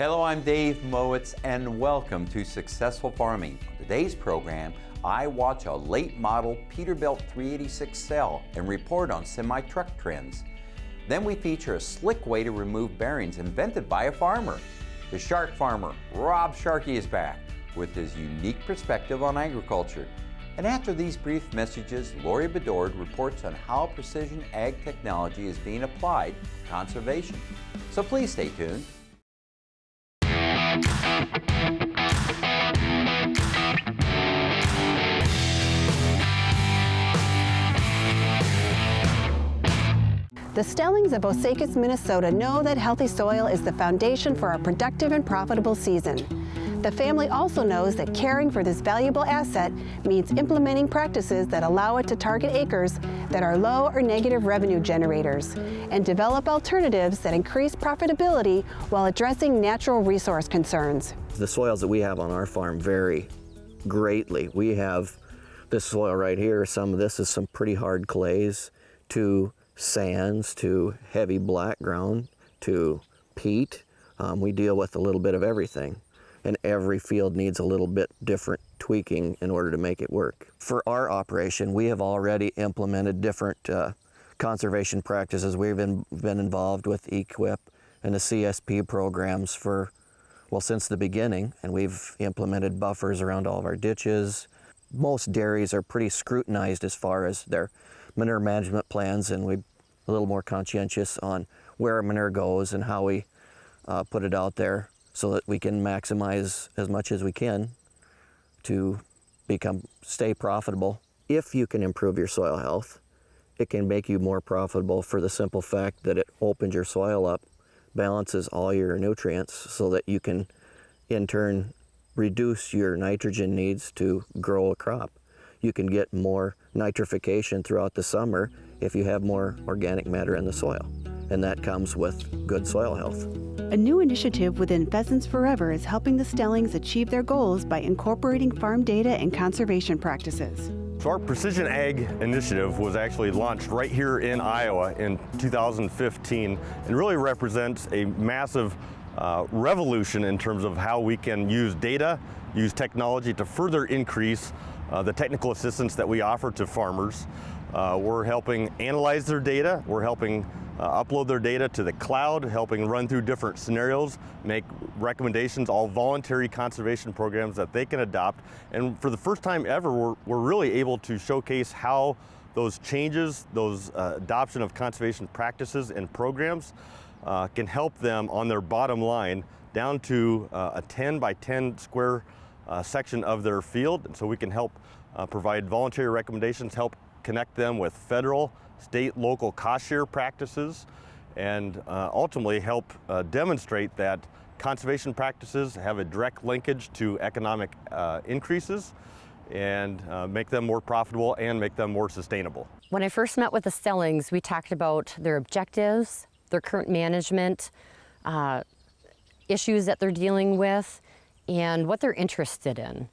Hello, I'm Dave Mowitz and welcome to Successful Farming. On today's program, I watch a late model Peterbilt 386 cell and report on semi-truck trends. Then we feature a slick way to remove bearings invented by a farmer. The Shark farmer, Rob Sharkey, is back with his unique perspective on agriculture. And after these brief messages, Laurie Bedord reports on how precision ag technology is being applied to conservation. So please stay tuned. The Stellings of Osakis, Minnesota know that healthy soil is the foundation for a productive and profitable season. The family also knows that caring for this valuable asset means implementing practices that allow it to target acres that are low or negative revenue generators and develop alternatives that increase profitability while addressing natural resource concerns. The soils that we have on our farm vary greatly. We have this soil right here. Some of this is some pretty hard clays to sands to heavy black ground to peat. We deal with a little bit of everything, and every field needs a little bit different tweaking in order to make it work. For our operation, we have already implemented different conservation practices. We've been involved with EQIP and the CSP programs since the beginning, and we've implemented buffers around all of our ditches. Most dairies are pretty scrutinized as far as their manure management plans, and we're a little more conscientious on where our manure goes and how we put it out there so that we can maximize as much as we can to stay profitable. If you can improve your soil health, it can make you more profitable for the simple fact that it opens your soil up, balances all your nutrients so that you can in turn reduce your nitrogen needs to grow a crop. You can get more nitrification throughout the summer if you have more organic matter in the soil, and that comes with good soil health. A new initiative within Pheasants Forever is helping the Stellings achieve their goals by incorporating farm data and conservation practices. So our Precision Ag initiative was actually launched right here in Iowa in 2015 and really represents a massive revolution in terms of how we can use data, use technology to further increase the technical assistance that we offer to farmers. We're helping analyze their data, we're helping upload their data to the cloud, helping run through different scenarios, make recommendations, all voluntary conservation programs that they can adopt. And for the first time ever, we're really able to showcase how those changes, those adoption of conservation practices and programs can help them on their bottom line down to a 10 by 10 square section of their field. And so we can help provide voluntary recommendations, help connect them with federal, state, local cost share practices, and ultimately help demonstrate that conservation practices have a direct linkage to economic increases and make them more profitable and make them more sustainable. When I first met with the Stellings, we talked about their objectives, their current management, issues that they're dealing with, and what they're interested in.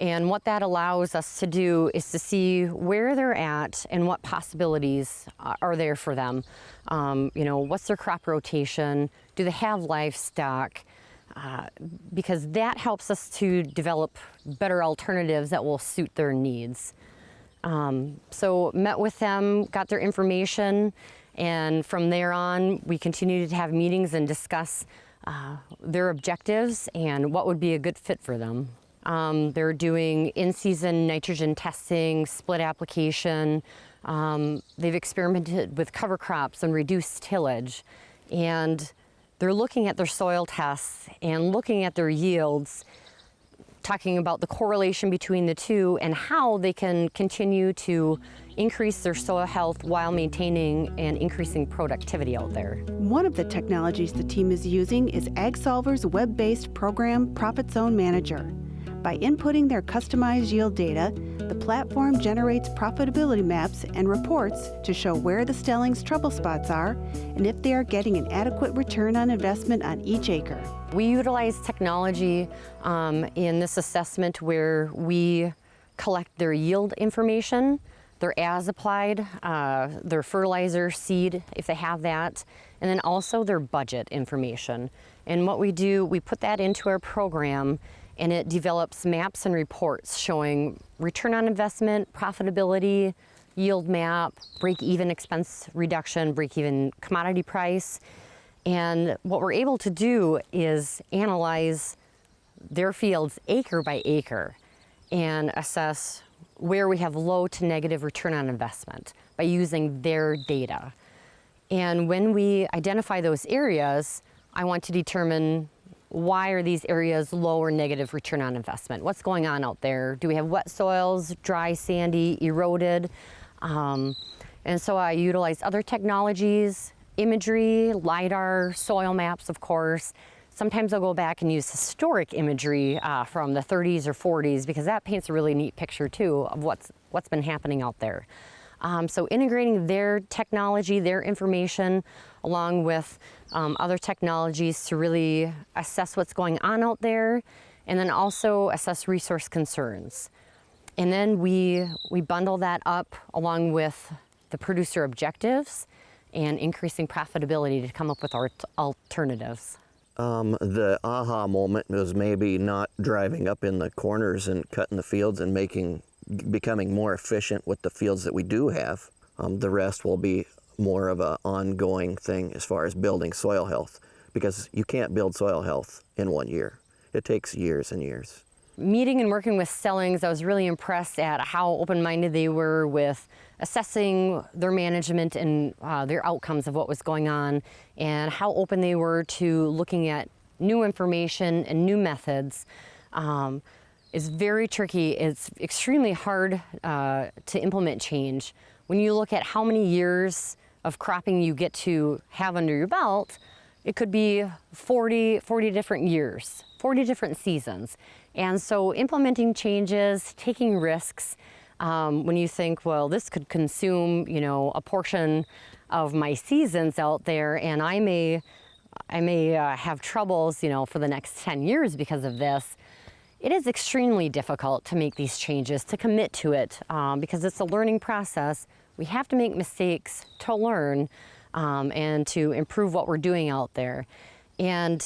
And what that allows us to do is to see where they're at and what possibilities are there for them. What's their crop rotation? Do they have livestock? Because that helps us to develop better alternatives that will suit their needs. So met with them, got their information, and from there on, we continued to have meetings and discuss their objectives and what would be a good fit for them. They're doing in-season nitrogen testing, split application. They've experimented with cover crops and reduced tillage. And they're looking at their soil tests and looking at their yields, talking about the correlation between the two and how they can continue to increase their soil health while maintaining and increasing productivity out there. One of the technologies the team is using is AgSolver's web-based program Profit Zone Manager. By inputting their customized yield data, the platform generates profitability maps and reports to show where the Stelling's trouble spots are and if they are getting an adequate return on investment on each acre. We utilize technology in this assessment where we collect their yield information their as applied, their fertilizer, seed, if they have that, and then also their budget information. And what we do, we put that into our program, and it develops maps and reports showing return on investment, profitability, yield map, break-even expense reduction, break-even commodity price. And what we're able to do is analyze their fields acre by acre and assess where we have low to negative return on investment by using their data. And when we identify those areas, I want to determine why are these areas low or negative return on investment? What's going on out there? Do we have wet soils, dry, sandy, eroded? And so I utilize other technologies, imagery, LiDAR, soil maps, of course. Sometimes I'll go back and use historic imagery from the 30s or 40s, because that paints a really neat picture too of what's been happening out there. So integrating their technology, their information, along with other technologies to really assess what's going on out there, and then also assess resource concerns. And then we bundle that up along with the producer objectives and increasing profitability to come up with our alternatives. The aha moment was maybe not driving up in the corners and cutting the fields and becoming more efficient with the fields that we do have. The rest will be more of an ongoing thing as far as building soil health, because you can't build soil health in 1 year. It takes years and years. Meeting and working with Stelling, I was really impressed at how open-minded they were with assessing their management and their outcomes of what was going on, and how open they were to looking at new information and new methods. It's very tricky. It's extremely hard to implement change. When you look at how many years of cropping you get to have under your belt, it could be 40 different years, 40 different seasons. And so implementing changes, taking risks, when you think, well, this could consume, a portion of my seasons out there, and I may have troubles, for the next 10 years because of this. It is extremely difficult to make these changes, to commit to it, because it's a learning process. We have to make mistakes to learn and to improve what we're doing out there. And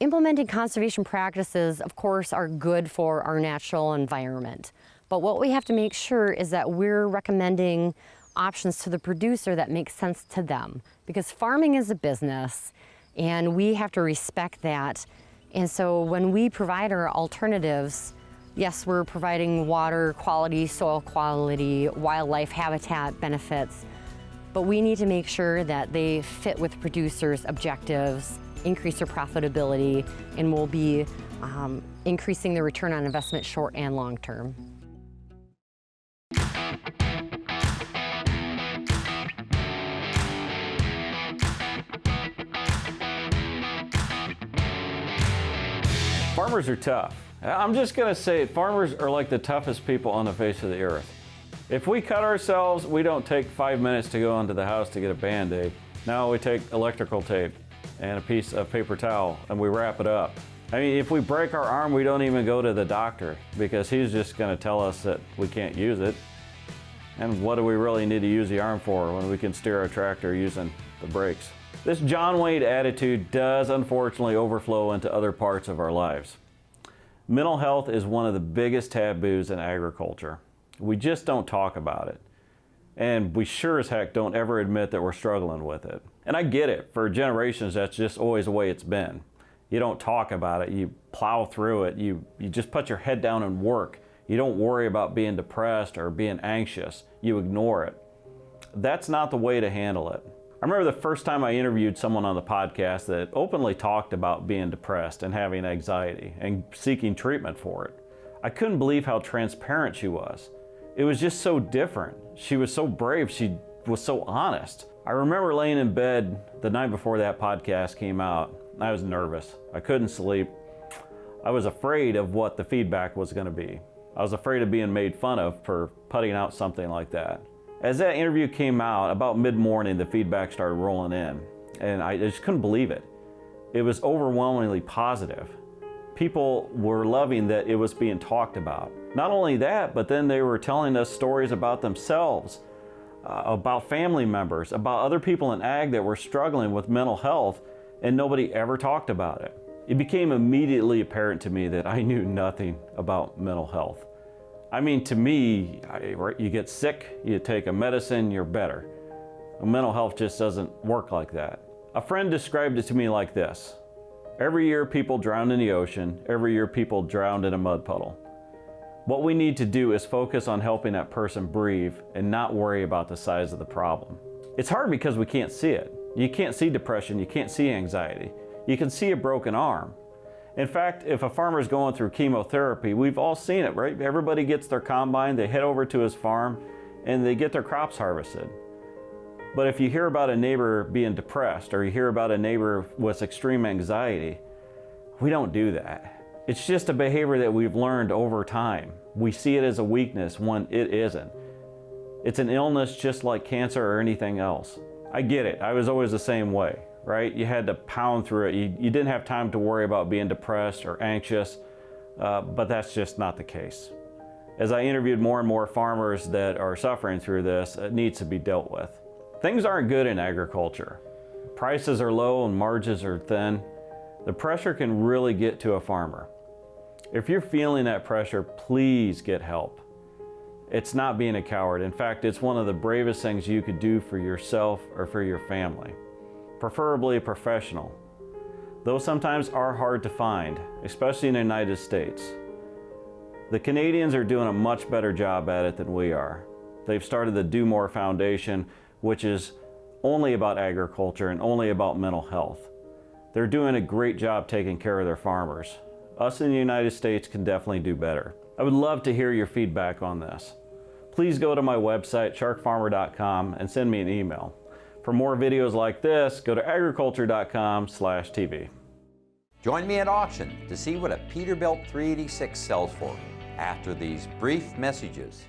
implementing conservation practices, of course, are good for our natural environment. But what we have to make sure is that we're recommending options to the producer that make sense to them, because farming is a business and we have to respect that. And so when we provide our alternatives, yes, we're providing water quality, soil quality, wildlife habitat benefits, but we need to make sure that they fit with producers' objectives, increase their profitability, and will be increasing their return on investment short and long term. Farmers are tough. I'm just going to say it, farmers are like the toughest people on the face of the earth. If we cut ourselves, we don't take 5 minutes to go into the house to get a Band-Aid. Now we take electrical tape and a piece of paper towel and we wrap it up. I mean, if we break our arm, we don't even go to the doctor, because he's just going to tell us that we can't use it. And what do we really need to use the arm for when we can steer our tractor using the brakes? This John Wayne attitude does unfortunately overflow into other parts of our lives. Mental health is one of the biggest taboos in agriculture. We just don't talk about it. And we sure as heck don't ever admit that we're struggling with it. And I get it, for generations that's just always the way it's been. You don't talk about it, you plow through it, you just put your head down and work. You don't worry about being depressed or being anxious, you ignore it. That's not the way to handle it. I remember the first time I interviewed someone on the podcast that openly talked about being depressed and having anxiety and seeking treatment for it. I couldn't believe how transparent she was. It was just so different. She was so brave, she was so honest. I remember laying in bed the night before that podcast came out. I was nervous. I couldn't sleep. I was afraid of what the feedback was going to be. I was afraid of being made fun of for putting out something like that. As that interview came out, about mid-morning, the feedback started rolling in, and I just couldn't believe it. It was overwhelmingly positive. People were loving that it was being talked about. Not only that, but then they were telling us stories about themselves, about family members, about other people in ag that were struggling with mental health, and nobody ever talked about it. It became immediately apparent to me that I knew nothing about mental health. I mean, to me, you get sick, you take a medicine, you're better. Mental health just doesn't work like that. A friend described it to me like this: every year people drown in the ocean, every year people drown in a mud puddle. What we need to do is focus on helping that person breathe and not worry about the size of the problem. It's hard because we can't see it. You can't see depression, you can't see anxiety. You can see a broken arm. In fact, if a farmer's going through chemotherapy, we've all seen it, right? Everybody gets their combine, they head over to his farm, and they get their crops harvested. But if you hear about a neighbor being depressed, or you hear about a neighbor with extreme anxiety, we don't do that. It's just a behavior that we've learned over time. We see it as a weakness when it isn't. It's an illness just like cancer or anything else. I get it, I was always the same way, right? You had to pound through it. You didn't have time to worry about being depressed or anxious, but that's just not the case. As I interviewed more and more farmers that are suffering through this, it needs to be dealt with. Things aren't good in agriculture. Prices are low and margins are thin. The pressure can really get to a farmer. If you're feeling that pressure, please get help. It's not being a coward. In fact, it's one of the bravest things you could do for yourself or for your family. Preferably a professional. Those sometimes are hard to find, especially in the United States. The Canadians are doing a much better job at it than we are. They've started the Do More Foundation, which is only about agriculture and only about mental health. They're doing a great job taking care of their farmers. Us in the United States can definitely do better. I would love to hear your feedback on this. Please go to my website, sharkfarmer.com, and send me an email. For more videos like this, go to agriculture.com/TV. Join me at auction to see what a Peterbilt 386 sells for after these brief messages.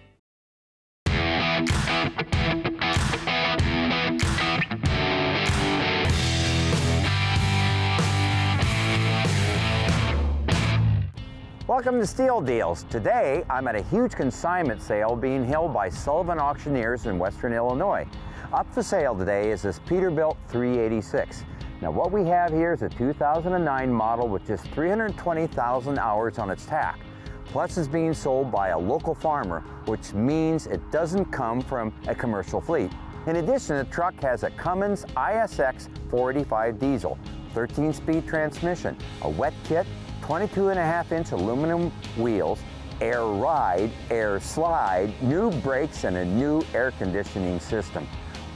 Welcome to Steel Deals. Today, I'm at a huge consignment sale being held by Sullivan Auctioneers in Western Illinois. Up for sale today is this Peterbilt 386. Now what we have here is a 2009 model with just 320,000 hours on its tack. Plus it's being sold by a local farmer, which means it doesn't come from a commercial fleet. In addition, the truck has a Cummins ISX 485 diesel, 13-speed transmission, a wet kit, 22.5-inch aluminum wheels, air ride, air slide, new brakes, and a new air conditioning system.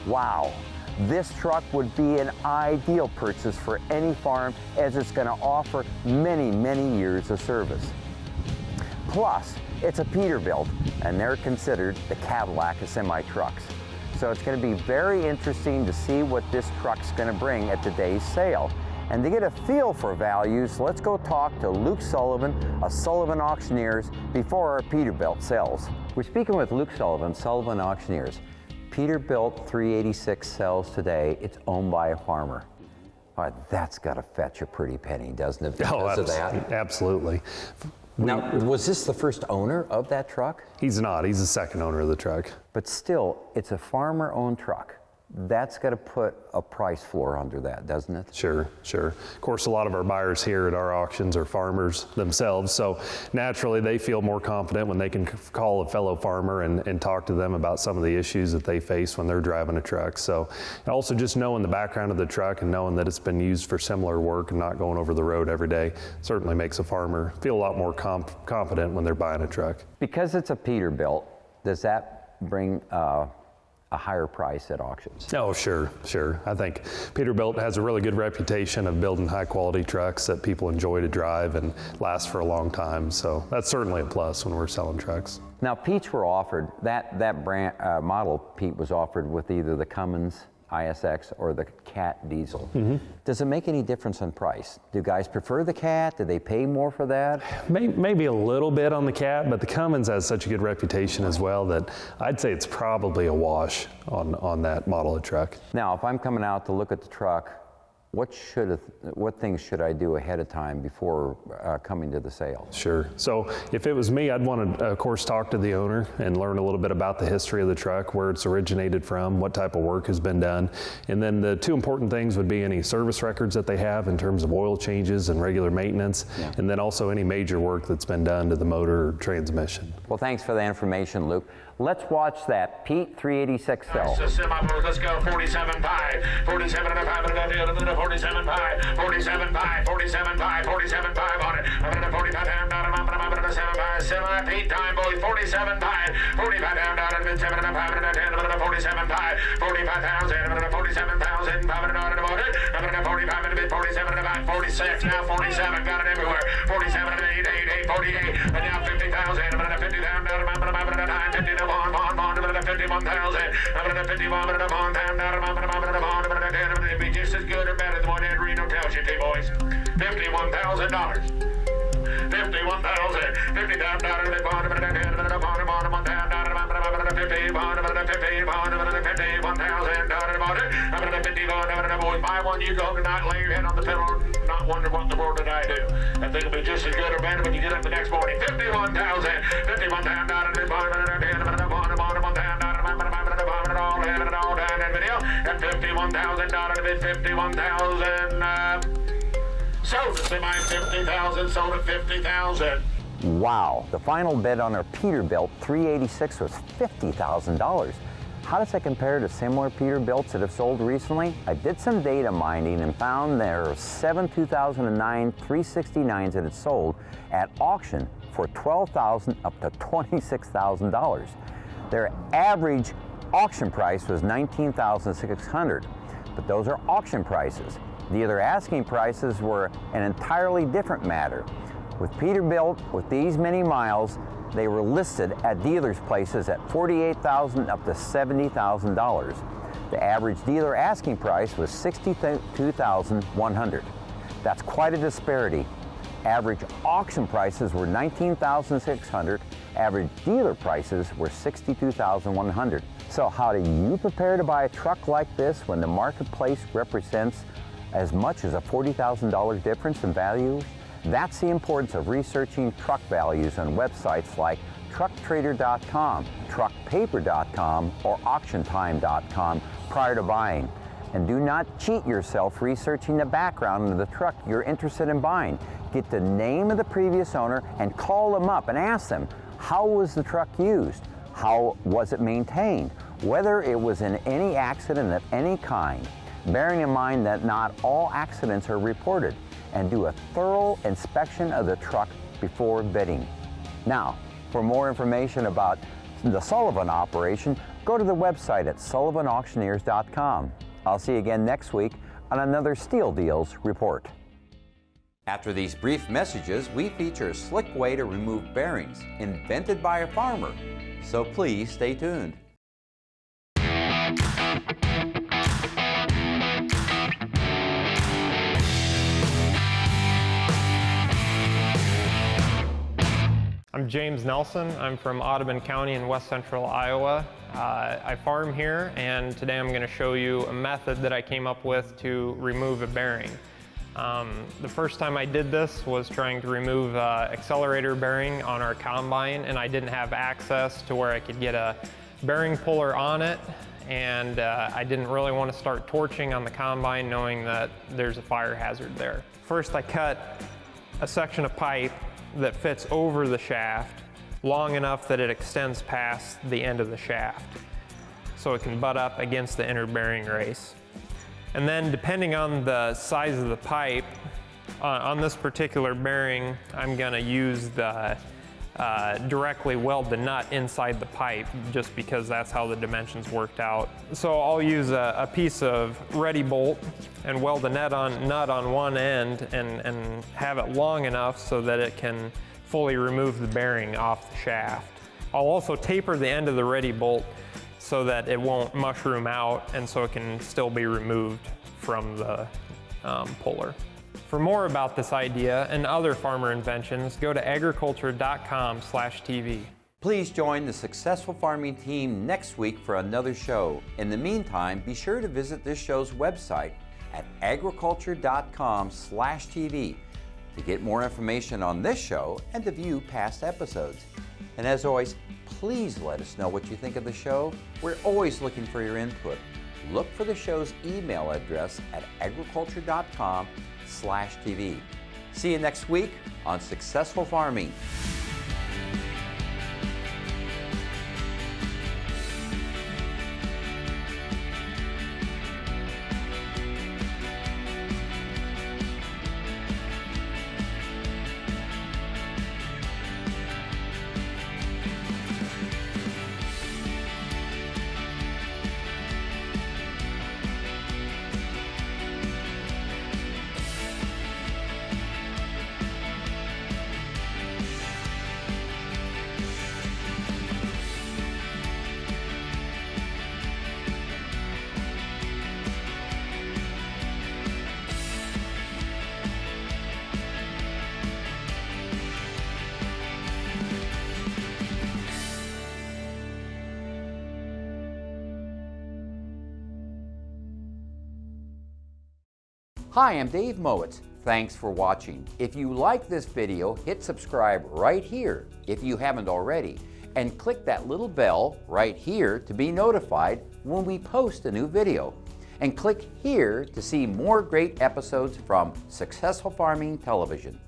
Wow, this truck would be an ideal purchase for any farm as it's going to offer many, many years of service. Plus, it's a Peterbilt, and they're considered the Cadillac of semi-trucks. So it's going to be very interesting to see what this truck's going to bring at today's sale. And to get a feel for values, let's go talk to Luke Sullivan of Sullivan Auctioneers before our Peterbilt sells. We're speaking with Luke Sullivan, Sullivan Auctioneers. Peterbilt 386 sells today. It's owned by a farmer. All right, that's got to fetch a pretty penny, doesn't it, because of that? Absolutely. Now, was this the first owner of that truck? He's not. He's the second owner of the truck. But still, it's a farmer-owned truck. That's got to put a price floor under that, doesn't it? Sure, sure. Of course, a lot of our buyers here at our auctions are farmers themselves, so naturally they feel more confident when they can call a fellow farmer and talk to them about some of the issues that they face when they're driving a truck. So also just knowing the background of the truck and knowing that it's been used for similar work and not going over the road every day certainly makes a farmer feel a lot more confident when they're buying a truck. Because it's a Peterbilt, does that bring a higher price at auctions? Oh, sure, sure. I think Peterbilt has a really good reputation of building high quality trucks that people enjoy to drive and last for a long time. So that's certainly a plus when we're selling trucks. Now, Pete's were offered, that brand model, Pete, was offered with either the Cummins ISX or the Cat diesel. Mm-hmm. Does it make any difference in price? Do guys prefer the Cat? Do they pay more for that? Maybe a little bit on the Cat, but the Cummins has such a good reputation as well that I'd say it's probably a wash on that model of truck. Now, if I'm coming out to look at the truck, what things should I do ahead of time before coming to the sale? Sure. So if it was me, I'd want to, of course, talk to the owner and learn a little bit about the history of the truck, where it's originated from, what type of work has been done. And then the two important things would be any service records that they have in terms of oil changes and regular maintenance, and then also any major work that's been done to the motor or transmission. Well, thanks for the information, Luke. Let's watch that Pete 386 cell. Let's go 47.5, 47.5, 47.5, 47.5, 47.5 on it. 45 down, semi Pete time, boys. 47.5, 45 down, 47.5, 47.5, 45,000, 47,000, 47, 46, now 47, got it everywhere. 47, 8, 48, and now 50,000, 50 down, 50 to 1, 51,000, 51, it'd be just as good or better than what Ed Reno tells you to, boys. $51,000. 51,000, 50 down, down, 51,000, buy one, you go tonight, lay your head on the pillow, not wonder what in the world did I do. I think it'll be just as good or better when you get up the next morning. 51,000, 51,000, all down in video, and $51,000, 51,000, sold to semi 50,000, sold at 50,000. Wow, the final bid on our Peterbilt 386 was $50,000. How does that compare to similar Peterbilts that have sold recently? I did some data mining and found there are 7 2009 369s that had sold at auction for $12,000 up to $26,000. Their average auction price was $19,600, but those are auction prices. The other asking prices were an entirely different matter. With Peterbilt, with these many miles, they were listed at dealers' places at $48,000 up to $70,000. The average dealer asking price was $62,100. That's quite a disparity. Average auction prices were $19,600. Average dealer prices were $62,100. So how do you prepare to buy a truck like this when the marketplace represents as much as a $40,000 difference in value? That's the importance of researching truck values on websites like trucktrader.com, truckpaper.com, or auctiontime.com prior to buying. And do not cheat yourself researching the background of the truck you're interested in buying. Get the name of the previous owner and call them up and ask them, how was the truck used? How was it maintained? Whether it was in any accident of any kind. Bearing in mind that not all accidents are reported, and do a thorough inspection of the truck before bidding. Now, for more information about the Sullivan operation, go to the website at sullivanauctioneers.com. I'll see you again next week on another Steel Deals report. After these brief messages, we feature a slick way to remove bearings invented by a farmer. So please stay tuned. I'm James Nelson. I'm from Audubon County in west central Iowa. I farm here, and today I'm going to show you a method that I came up with to remove a bearing. The first time I did this was trying to remove accelerator bearing on our combine, and I didn't have access to where I could get a bearing puller on it, and I didn't really want to start torching on the combine knowing that there's a fire hazard there. First I cut a section of pipe that fits over the shaft long enough that it extends past the end of the shaft so it can butt up against the inner bearing race. And then depending on the size of the pipe, on this particular bearing, I'm going to use the directly weld the nut inside the pipe just because that's how the dimensions worked out. So I'll use a piece of ready bolt and weld the nut on one end and have it long enough so that it can fully remove the bearing off the shaft. I'll also taper the end of the ready bolt so that it won't mushroom out and so it can still be removed from the puller. For more about this idea and other farmer inventions, go to agriculture.com/TV. Please join the Successful Farming team next week for another show. In the meantime, be sure to visit this show's website at agriculture.com/TV to get more information on this show and to view past episodes. And as always, please let us know what you think of the show. We're always looking for your input. Look for the show's email address at agriculture.com/TV. See you next week on Successful Farming. Hi, I'm Dave Mowitz. Thanks for watching. If you like this video, hit subscribe right here if you haven't already, and click that little bell right here to be notified when we post a new video. And click here to see more great episodes from Successful Farming Television.